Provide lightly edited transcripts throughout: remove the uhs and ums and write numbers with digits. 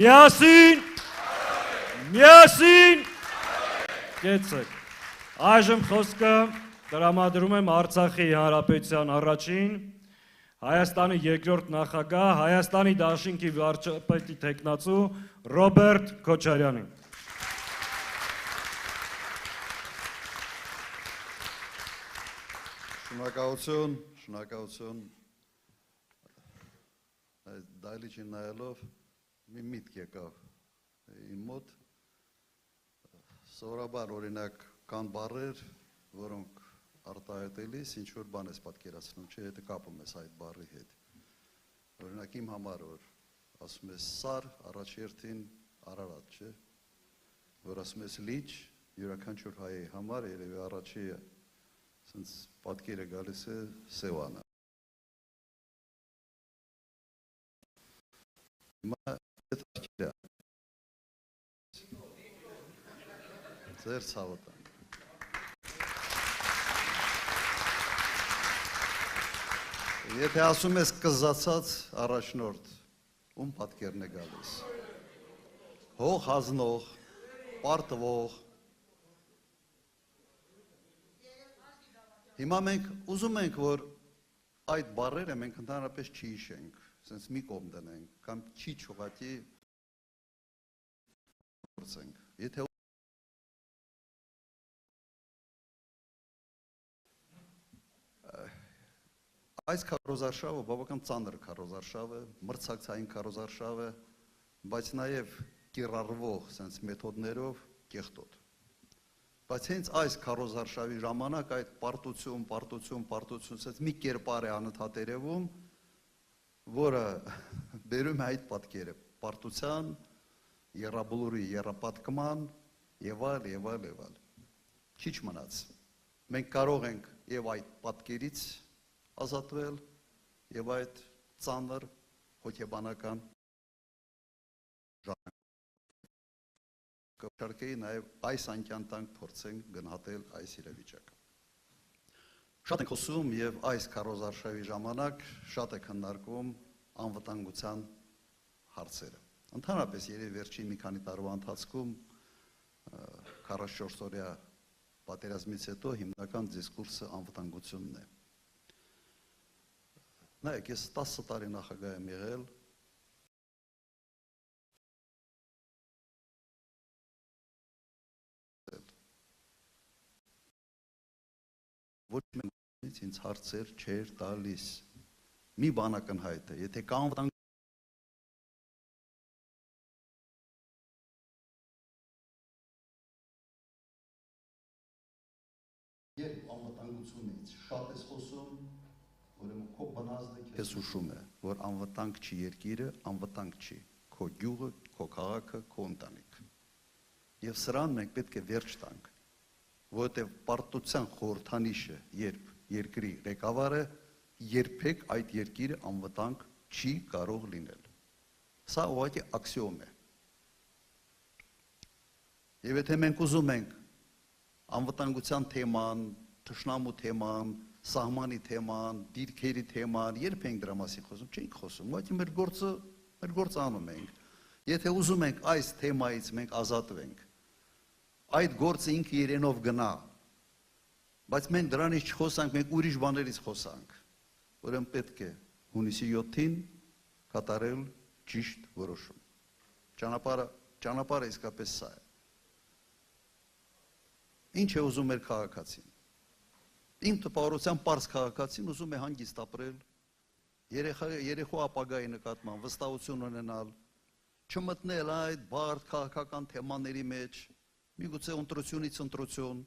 Միասին, միասին, կեցեք, այժմ խոսքը տրամադրում եմ Արցախի Հանրապետության առաջին, Հայաստանի երկրորդ նախագահ, Հայաստանի Դաշինքի վարչապետի թեկնածու Ռոբերտ Քոչարյանին։ Շնորհակալություն, դայլիջին նայելով մի միտք եկավ իմ մոտ, սովորաբար օրինակ կան բառեր, որոնք արտահայտելիս ինչ-որ բան ես պատկերացնում, չէ, հետը կապում ես այդ բառի հետ։ Օրինակ իմ համար, որ ասում ես սար, առաջերտին Արարատ, չէ, որ ասում ես լիճ, յուրաքանչյուր հայի համար երևի առաջի սենց պատկերը գալիս է Սևանը։ Հիմա այդ արկիր է։ Ձեր ցավոտ։ Եթե ասում ես կզացած առաջնորդ, ում պատկերն է գալիս։ Հող հանձնող, պարտվող։ Հիմա մենք ուզում ենք, որ այդ բառերը մենք ընդհանրապես չի հիշենք, սենց մի կողմ դնենք, կամ չի չողատի գործենք։ Եթե այս քարոզարշավը բավական ծանր քարոզարշավ է, մրցակցային քարոզարշավ է, բայց նաև կիրառվող սենց մեթոդներով կեղտոտ։ Բայց հենց այս քարոզարշավի ժամանակ այդ պարտություն, սենց մի կերպար է անընդհատ երևում, որը բերում է այդ պատկերը, պարտության, եռաբլուրի եռապատկման եւ այլ։ Քիչ մնաց։ Մենք կարող ենք եւ այդ պատկերից ազատվել եւ այդ ծանր հոգեբանական կապչարկեի նաեւ այս անկյան տանք փորձենք գնահատել այս իրավիճակը։ Շատ ենք խոսում եւ այս քարոզարշավի ժամանակ շատ է քննարկվում անվտանգության հարցերը։ Ընդհանրապես երևի վերջին մի քանի տարվա ընթացքում 44 օրյա պատերազմից հետո հիմնական դիսկուրսը անվտանգությունն է։ Նայեք, ես 10 տարի նախագահ եմ եղել, ոչ մենից ինձ հարցեր չէր տալիս, մի բան ակնհայտ է, եթե կա անվտանգություն, երբ անվտանգությունից շատ ես խոսում, ուրեմն քո բնազդը քեզ ուշում է, որ անվտանգ չի երկիրը, անվտանգ չի քո գյուղը, քո քաղաքը, քո ընտանիքը։ Եվ սրան մենք պետք է վերջ տանք, որովհետև պարտության խորհրդանիշը, երբ երկրի ղեկավարը երբեք այդ երկիրը անվտանգ չի կարող լինել։ Սա ուղղակի աքսիոմ է։ Եվ եթե մենք ուզում ենք անվտանգության թեման, թշնամու թեման, սահմանի թեման, դիրքերի թեման, երբ ենք դրա մասին խոսում, չենք խոսում, ուղղակի մեր գործը անում ենք։ Եթե ուզում ենք այս թեմայից մենք ազատվենք, այդ գործը ինքը իրենով գնա, բայց մենք դրանից չխոսանք, մենք ուրիշ բաներից խոսանք, ուրեմն պետք է հունիսի 7-ին կատարել ճիշտ որոշում։ Ճանապարհը իսկապես սա է։ Ինչ է ուզում մեր քաղաքացին։ Իմ տպավորության պարզ քաղաքացին ուզում է հանգիստ ապրել, երեխու ապագայի նկատմամբ վստահություն ունենալ, չմտնել այդ բարդ քաղաքական թեմաների մեջ, միգուցե ընտրությունից ընտրություն,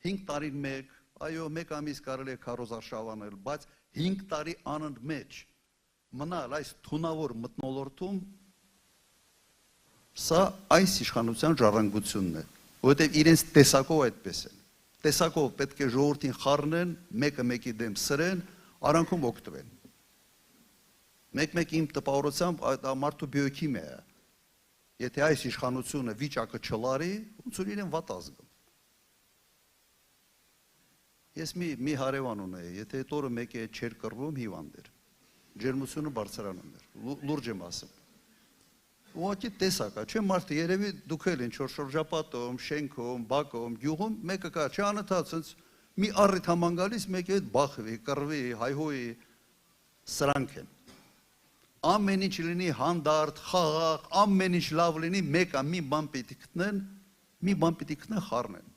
5 տարին մեկ, այո, 1 ամիս կարելի է քարոզարշավ անել, բայց 5 տարի անընդմեջ մնալ այս թունավոր մթնոլորտում, սա այս իշխանության ժառանգությունն է, որովհետև իրենց տեսակով այդպես են։ Տեսակով պետք է ժողովրդին խառնեն, մեկը մեկի դեմ սրեն, արանքում օգտվեն։ Մեկ իմ տպավորությամբ մարդու բիոքիմիա է։ Եթե այս իշխանությունը վիճակը չլարի, ոնց որ իրեն վատ ազգում։ Ես մի հարևան ունեի, եթե այդ օրը մեկի հետ չէր կռվում, հիվանդ էր։ Ջերմությունը բարձրանում էր, լուրջ եմ ասում։ Ուղղակի տեսակ է, չէ՞ մարդը երևի դուք էլ ինչ որ շրջապատում, շենքում, բակում, գյուղում մեկը կա, չէ՞ անընդհատ sense մի առիթ համան գալիս, մեկի հետ բախվի, կռվի, հայհոյի, սրանք են։ Ամեն ինչ լինի հանդարտ, խաղաղ, ամեն ինչ լավ լինի, մեկը մի բան պիտի գտնեն խառնեն։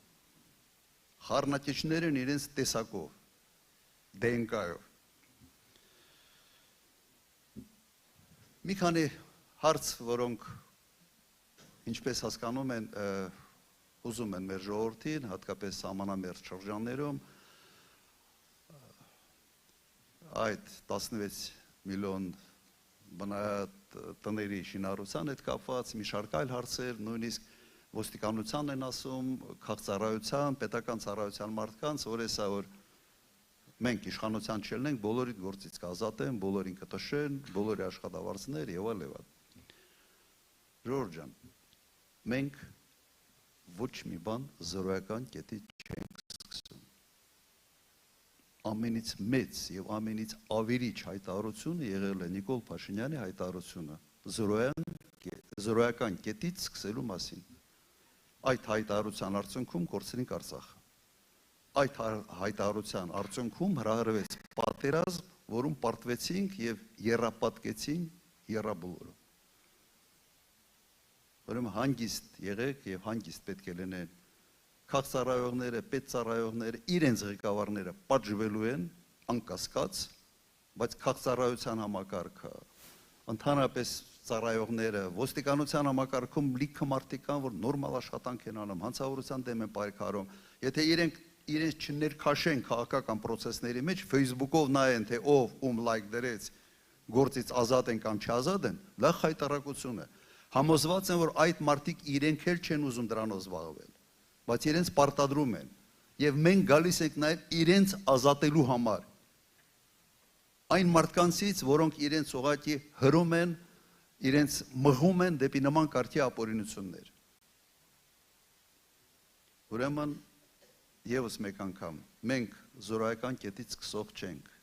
Խառնակիչներ են իրենց տեսակով, DNK-ով։ Մի քանի հարց, որոնք ինչպես հասկանում են, ուզում են մեր ժողովրդին, հատկապես սահմանամերձ շրջաններում, այդ 16 միլիոն տների շինարարության հետ կապված մի շարք այլ հարցեր, նույնիսկ ոստիկանության են ասում, քաղաքծառայության, պետական ծառայության մարդկանց, որ էսա որ մենք իշխանության չելնենք, բոլորիդ գործից կազատեն, բոլորին կտշեն, բոլորի աշխատավարձներ եւ այլ եւ այլ։ Ժողովուրդ ջան, մենք ոչ մի բան զրոյական կետից չենք սկսում։ Ամենից մեծ եւ ամենից ավերիչ հայտարարությունը եղել է Նիկոլ Փաշինյանի հայտարարությունը զրոյական կետից սկսելու մասին։ Այդ հայտարարության արդյունքում կորցրինք Արցախը։ Այդ հայտարարության արդյունքում հրահրվեց պատերազմ, որում պարտվեցինք եւ եռապատկեցինք եռաբոլորը։ Ուրեմն հանգիստ եղեք եւ հանգիստ պետք է լինեն քաղաքծառայողները, պետծառայողները, իրենց ղեկավարները պատժվելու են անկասկած, բայց քաղաքծառայության համակարգը, ընդհանրապես ծառայողները, ոստիկանության համակարգում լիքը մարդիկ կան, որ նորմալ աշխատանք են անում, հանցավորության դեմ են պայքարում։ Եթե իրենց չներքաշեն քաղաքական process-ների մեջ, Facebook-ով նայեն, թե ով ում լայք դրեց, գործից ազատ են կամ չազատ են, դա խայտարակություն է։ Համոզված են, որ այդ մարդիկ իրենք էլ չեն ուզում դրանով զբաղվել, բայց իրենց պարտադրում են։ Եվ մենք գալիս ենք նաև իրենց ազատելու համար։ Այն մարդկանցից, որոնք իրենց ուղղակի հրում են, իրենց մղում են դեպի նման կարգի ապօրինություններ։ Ուրեմն եւս մեկ անգամ մենք զորայական կետից սկսող չենք։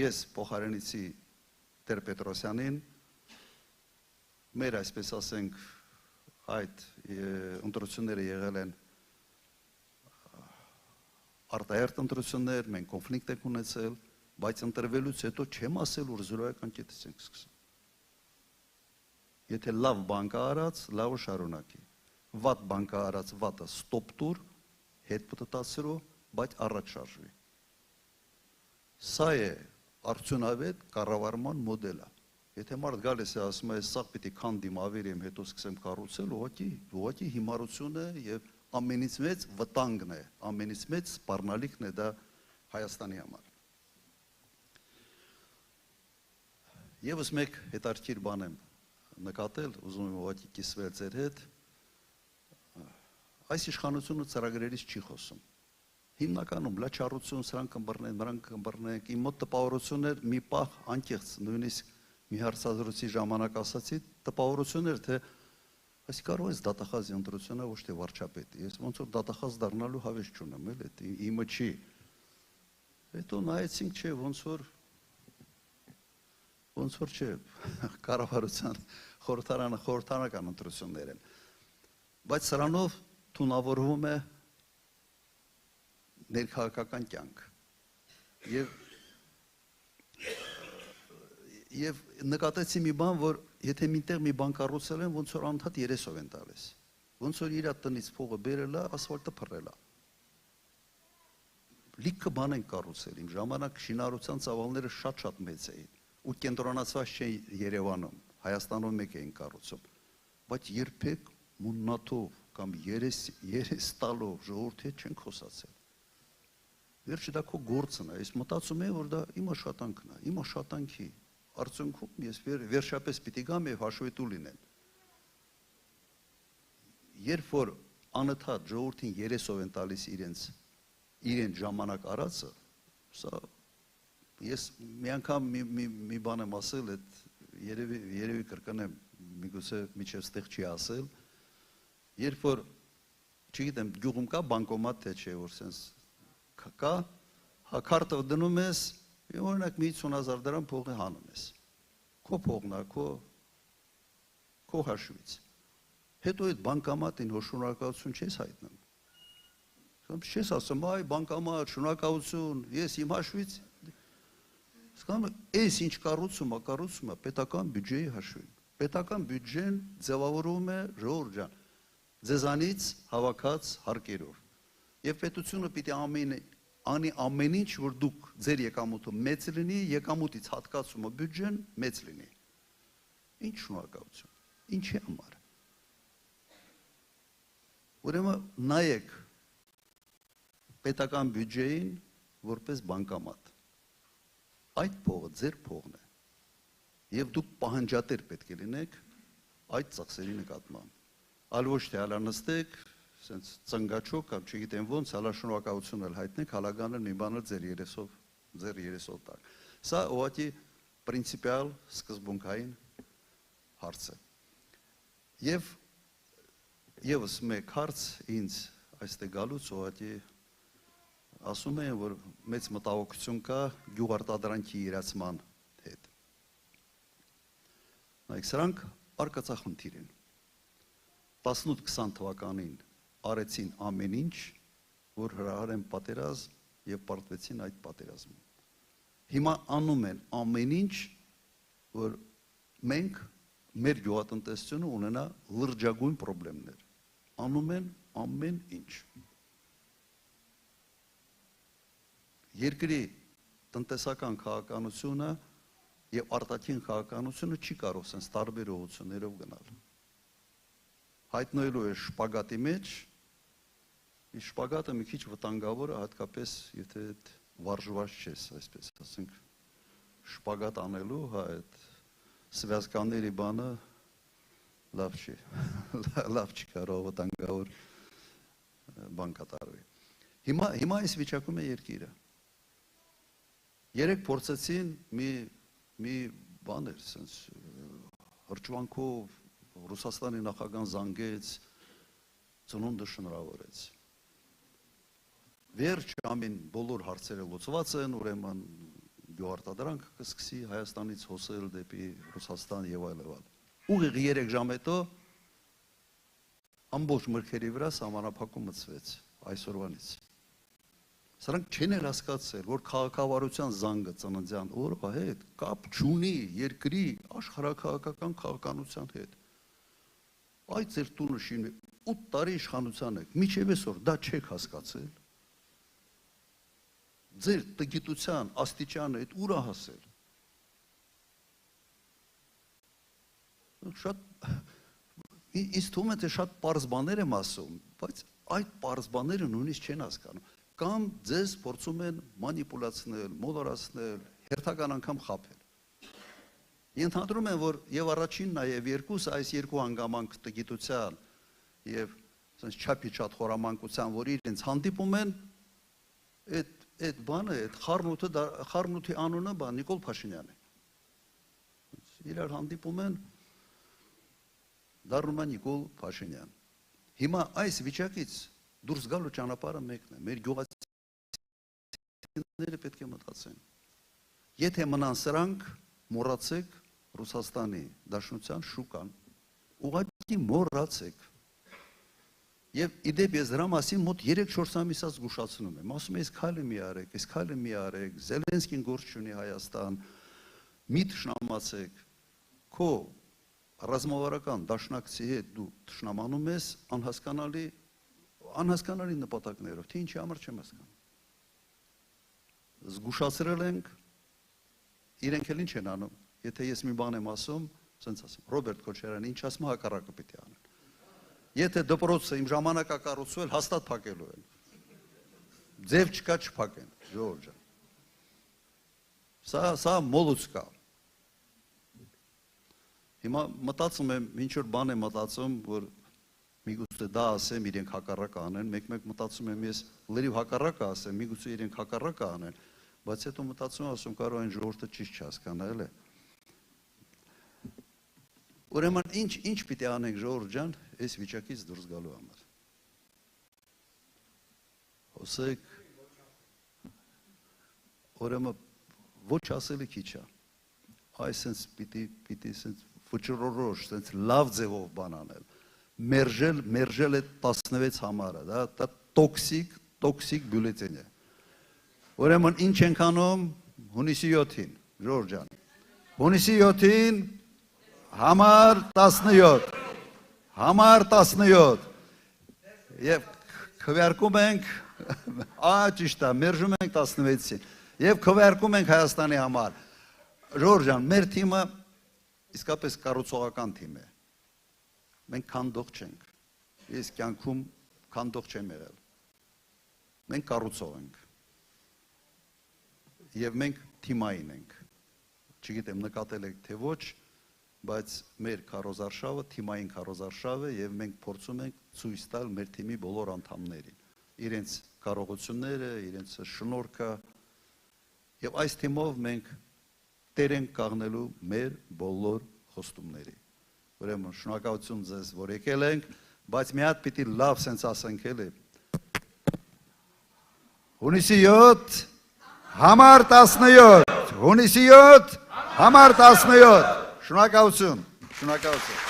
Ես փոխարինեցի Տեր Պետրոսյանին, մեր այսպես ասենք այդ ընտրությունները եղել են արտահերթ ընտրություններ, մենք կոնֆլիկտ ենք ունեցել, բայց ընտրվելուց հետո չեմ ասել, որ զորայական կետից ենք սկսում։ Եթե լավ բան կա արած, լավը շարունակի։ Վատ բան կա արած, վատը ստոպ տուր, հետ պտտացրու, բայց առաջ շարժվի։ Սա է արդյունավետ կառավարման մոդելը։ Եթե մարդ գալիս է ասում է, սա պիտի քանդիմ ավերեմ, հետո սկսեմ կառուցել, ուղղակի հիմարություն է եւ ամենից մեծ վտանգն է, ամենից մեծ սպառնալիքն է դա Հայաստանի համար։ Եվս մեկ հետաքրքիր բան եմ նկատել, ուզում եմ ուղղակի կիսվել ձեր հետ։ Այս իշխանությունը ծրագրերից չի խոսում։ Հիմնականում լաչառություն, սրանք կմբռնեն, նրանք կմբռնեն, իմ մոտ տպավորություն էր մի պահ անկեղծ, նույնիսկ մի հարցազրույցի ժամանակ ասացի, տպավորություն էր, թե այս կարող է դատախազի ընտրությունը ոչ թե վարչապետի, ես ոնց որ դատախազ դառնալու հավես չունեմ, էլ էդ իմը չի։ Հետո նայեցինք, չէ, ոնց որ չէ, կառավարության խորհրդարանական ընտրություններ են։ Բայց սրանով թունավորվում է ներքաղաքական կյանք։ Եվ նկատեցի մի բան, որ եթե մինտեղ մի բան կառուցել են, ոնց որ անդադ 30-ով են տալիս։ Ոնց որ իր տնից փողը բերել է, ասֆալտը փռել է։ Լիքը բան են կառուցել, իմ ժամանակ շինարարության ծավալները շատ մեծ էին ու կենտրոնացված չէին Երևանում, Հայաստանում մեկ էին կառուցում, բայց երբեք մուննաթով կամ երես տալով ժողովրդի հետ չենք խոսացել։ Վերջը դա քո գործն է, ես մտածում եմ, որ դա իմ աշխատանքն է, իմ աշխատանքի արդյունքում ես վերջապես պիտի գամ եւ հաշվետու լինեմ։ Երբ որ անընդհատ ժողովրդին 30-ով են տալիս իրենց ժամանակ արածը, սա ես մի անգամ մի բան եմ ասել, այդ երևի կրկնեմ, միգուցե միջև ստեղ չի ասել, երբ որ չգիտեմ, գյուղում կա բանկոմատ թե չէ, որ sense կա, քարտը դնում ես, օրինակ մի 50,000 դրամ փողը հանում ես։ Քո փողն է, քո քո հաշվից։ Հետո այդ բանկամատին հո շնորհակալություն չես հայտնում։ Չես ասում, այ բանկամատ, շնորհակալություն, ես իմ հաշվից Սկանում այս ինչ կառուցումը պետական բյուջեի հաշվին։ Պետական բյուջեն ձևավորվում է ժողովուրդ ջան, ձեզանից հավաքած հարկերով։ Եվ պետությունը պիտի անի ամեն ինչ, որ դուք ձեր եկամուտը մեծ լինի, եկամուտից հատկացումը բյուջեն մեծ լինի։ Ինչ շնորհակալություն, ինչի համար։ Ուրեմն նայեք պետական բյուջեին որպես բանկամատ։ Այդ փողը ձեր փողն է։ Եվ դուք պահանջատեր պետք է լինեք այդ ծախսերի նկատմամբ։ Այլ ոչ թե հալա նստեք, սենց ծնգաչոք կամ չգիտեմ ոնց, հալա շնորհակալություն էլ հայտնեք, հալագանը մի բանը ձեր երեսով տակ։ Սա ուղղակի պրինցիպիալ սկզբունքային հարց է։ Եվ եւս մեկ հարց ինձ այստեղ գալուց ուղղակի ասում են, որ մեծ մտահոգություն կա գյուղարտադրանքի իրացման հետ։ Նայեք, սրանք արկածախնդիր են։ 18-20 թվականին արեցին ամեն ինչ, որ հրահարեն պատերազմ եւ պարտվեցին այդ պատերազմում։ Հիմա անում են ամեն ինչ, որ մենք մեր գյուղատնտեսությունը ունենա լրջագույն խնդիրներ։ Անում են ամեն ինչ։ Երկրի տնտեսական քաղաքականությունը եւ արտաքին քաղաքականությունը չի կարող sense տարբեր ուղղություններով գնալ։ Հայտնելու է շպագատի մեջ, իսկ շպագատը մի քիչ վտանգավոր է, հատկապես եթե այդ վարժված չես, այսպես ասենք, շպագատ անելու, հա, այդ սվյազկաների բանը լավ չի, լավ չի կարող վտանգավոր բան կատարվի։ Հիմա այս վիճակում է երկիրը։ Երեք փորձեցին մի բաներ, sense հրճվանքով Ռուսաստանի նախագահան զանգեց, ծնունդը շնորհավորեց։ Վերջ ամեն բոլոր հարցերը լուծված են, ուրեմն գյուղարտադրանքը կսկսի Հայաստանից հոսել դեպի Ռուսաստան եւ այլն։ Ուղիղ 3 ժամ հետո ամբողջ մրգերի վրա սահմանափակում մտցվեց այսօրվանից։ Սրանք չեն էլ հասկացել, որ քաղաքավարության զանգը ծննդյան օրվա հետ կապ չունի երկրի աշխարհաքաղաքական քաղաքականության հետ։ Այդ ձեր տունը շինի 8 տարի իշխանության եք, միջև այսօր դա չեք հասկացել։ Ձեր տգիտության աստիճանը այդ ուր է հասել։ Շատ ինձ թվում է թե շատ պարզ բաներ եմ ասում, բայց այդ պարզ բաները նույնիսկ չեն հասկանում։ Կամ ձեզ փորձում են մանիպուլացնել, մոլորացնել, հերթական անգամ խաբել։ Ենթադրում են, որ եւ առաջինն է եւ երկուսը այս երկու հանգամանք տգիտության եւ ասես չափի շատ խորամանկության, որ իրենց հանդիպում են, այդ բանը, այդ խառնութի անունը բան Նիկոլ Փաշինյանն է։ Իրար հանդիպում են, դառնում է Նիկոլ Փաշինյան։ Հիմա այս վիճակից դուրս գալու ճանապարհը մեկն է, մեր գյուղացիները պետք է մտածեն։ Եթե մնան սրանք, մոռացեք Ռուսաստանի Դաշնության շուկան, ուղղակի մոռացեք։ Եվ իդեպ ես դրա մասին մոտ 3-4 ամիսած զգուշացնում եմ, ասում եմ, այս քայլը մի արեք, այս քայլը մի արեք, Զելենսկին գործ չունի Հայաստան, մի թշնամացեք, քո ռազմավարական դաշնակցի հետ դու թշնամանում ես անհասկանալի նպատակներով, թե ինչի համար չեմ հասկանում։ Զգուշացրել ենք, իրենք էլ ինչ են անում, եթե ես մի բան եմ ասում, ասենց ասեմ, Ռոբերտ Քոչարյան, ինչ ասում հակառակը պիտի անեն։ Եթե դպրոցը իմ ժամանակա կառուցվել, հաստատ փակելու են։ Ձև չկա չփակեն, ժողովուրդ ջան։ Սա մոլուց կա։ Հիմա մտածում եմ, ինչ որ բան եմ մտածում, որ միգուցե դա ասեմ, իրենք հակառակը անեն, մեկ-մեկ մտածում եմ ես լրիվ հակառակը ասեմ, միգուցե իրենք հակառակը անեն, բայց հետո մտածում ասում կարող են ժողովուրդը ճիշտ չհասկանալ է։ Ուրեմն ինչ պիտի անենք ժողովուրդ ջան, այս վիճակից դուրս գալու համար։ Հոսեք, ուրեմն ոչ ասելի քիչ է։ Այսինքն պիտի վճռորոշ, sense լավ ձևով բան անել։ Մերժել է 16 համարը, դա տոքսիկ բյուլետեն է։ Ուրեմն ինչ ենք անում հունիսի 7-ին, Ժորժ ջան։ Հունիսի 7-ին համար 17, եւ քվեարկում ենք, ճիշտ է, մերժում ենք 16-ին, եւ քվեարկում ենք Հայաստանի համար։ Ժորժ ջան, մեր թիմը իսկապես կառուցողական թիմ է։ Մենք քանդող չենք։ Ես կյանքում քանդող չեմ եղել։ Մենք կառուցող ենք։ Եվ մենք թիմային ենք։ Չգիտեմ նկատել եք թե ոչ, բայց մեր քարոզարշավը թիմային քարոզարշավ է եւ մենք փորձում ենք ցույց տալ մեր թիմի բոլոր անդամներին իրենց կարողությունները, իրենց շնորհքը եւ այս թիմով մենք տեր ենք կանգնելու մեր բոլոր խոստումների։ Ուրեմն շնորհակալություն ձեզ, որ եկել ենք, բայց մի հատ պիտի լավ sense ասենք էլի։ Հունիսի 7 համար 17, հունիսի 7 համար 17, շնորհակալություն, շնորհակալություն։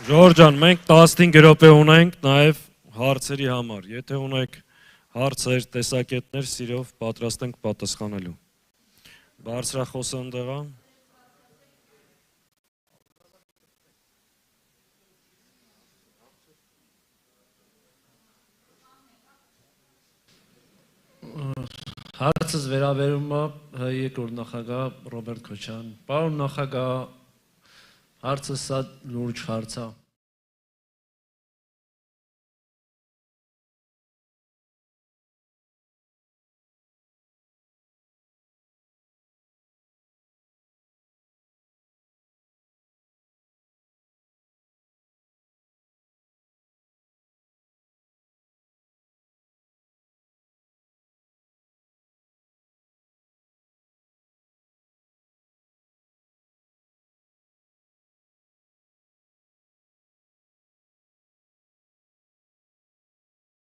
Ժորժ ջան, մենք 15 րոպե ունենք նաև հարցերի համար։ Եթե ունեք հարցեր, տեսակետներ, սիրով պատրաստ ենք պատասխանելու։ Բարձրախոսը ընդեղ է։ Հարցս վերաբերում է երկրորդ նախագահ Ռոբերտ Քոչարյան։ Պարոն նախագահ, հարցը սա լուրջ հարց է։